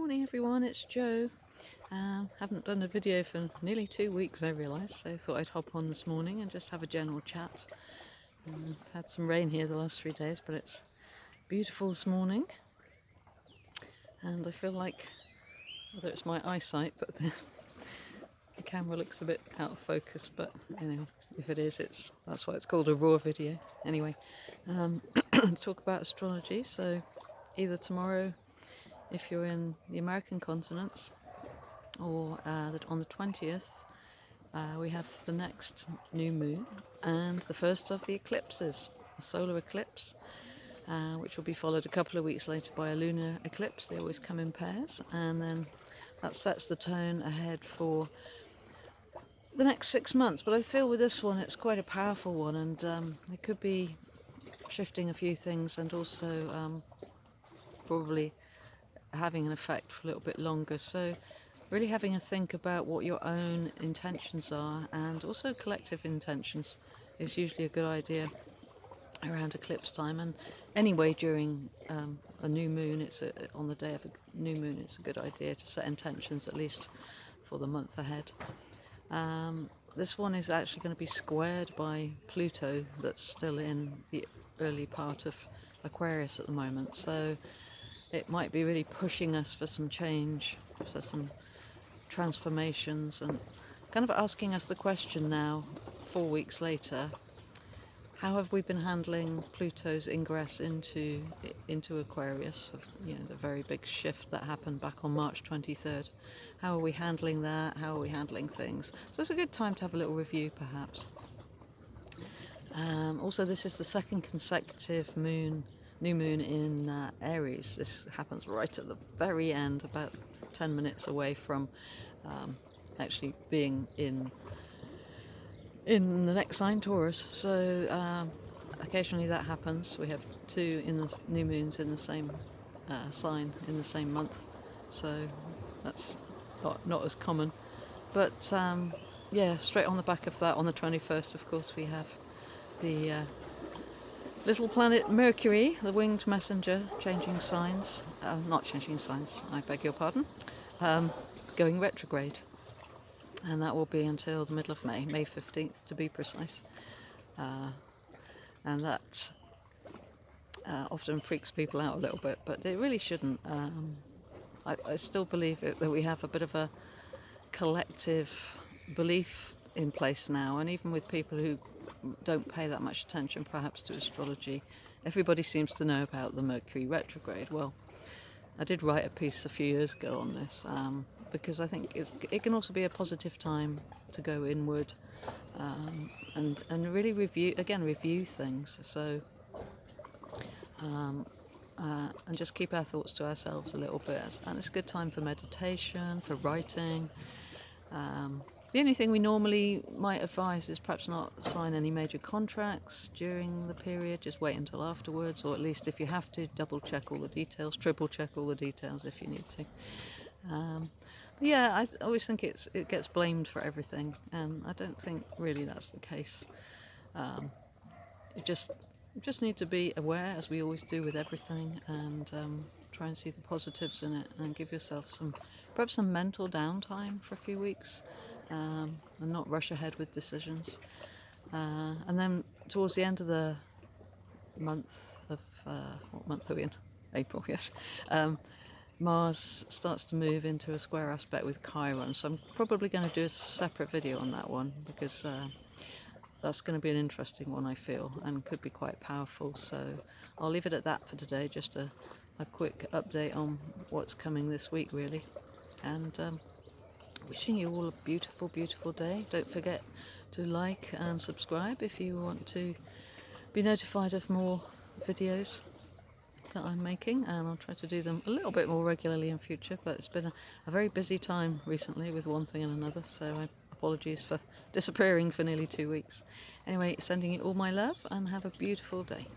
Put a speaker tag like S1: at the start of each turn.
S1: Morning everyone, it's Jo. Haven't done a video for nearly 2 weeks, I realise, so I thought I'd hop on this morning and just have a general chat. Had some rain here the last 3 days, but it's beautiful this morning. And I feel like, whether it's my eyesight, but the camera looks a bit out of focus, but anyway, if it is, that's why it's called a raw video. Anyway, talk about astrology, so either tomorrow, if you're in the American continents, or on the 20th, we have the next new moon and the first of the eclipses, a solar eclipse, which will be followed a couple of weeks later by a lunar eclipse. They always come in pairs, and then that sets the tone ahead for the next 6 months. But I feel with this one, it's quite a powerful one, and it could be shifting a few things, and also probably having an effect for a little bit longer. So really having a think about what your own intentions are, and also collective intentions is usually a good idea around eclipse time. And anyway, during a new moon, on the day of a new moon, it's a good idea to set intentions at least for the month ahead. This one is actually going to be squared by Pluto, that's still in the early part of Aquarius at the moment, so it might be really pushing us for some change, for some transformations, and kind of asking us the question now, 4 weeks later, how have we been handling Pluto's ingress into Aquarius? The very big shift that happened back on March 23rd. How are we handling that? How are we handling things? So it's a good time to have a little review, perhaps. Also, this is the second consecutive new moon in Aries. This happens right at the very end, about 10 minutes away from actually being in the next sign, Taurus. So occasionally that happens. We have two new moons in the same sign in the same month, so that's not as common. But straight on the back of that, on the 21st, of course, we have the little planet Mercury, the winged messenger, not changing signs, I beg your pardon, going retrograde. And that will be until the middle of May 15th to be precise. And that often freaks people out a little bit, but it really shouldn't. I still believe that we have a bit of a collective belief in place now, and even with people who don't pay that much attention perhaps to astrology, everybody seems to know about the Mercury retrograde. Well, I did write a piece a few years ago on this, because I think it can also be a positive time to go inward and really review things. So and just keep our thoughts to ourselves a little bit. And it's a good time for meditation, for writing. The only thing we normally might advise is perhaps not sign any major contracts during the period. Just wait until afterwards, or at least if you have to, double check all the details, triple check all the details if you need to. I always think it gets blamed for everything, and I don't think really that's the case. You just need to be aware, as we always do with everything, and try and see the positives in it, and give yourself perhaps some mental downtime for a few weeks, and not rush ahead with decisions. And then towards the end of the month of what month are we in? April, yes. Mars starts to move into a square aspect with Chiron, so I'm probably going to do a separate video on that one, because that's going to be an interesting one, I feel, and could be quite powerful. So I'll leave it at that for today, just a quick update on what's coming this week, really. And wishing you all a beautiful, beautiful day. Don't forget to like and subscribe if you want to be notified of more videos that I'm making, and I'll try to do them a little bit more regularly in future, but it's been a very busy time recently with one thing and another, so apologies for disappearing for nearly 2 weeks. Anyway, sending you all my love, and have a beautiful day.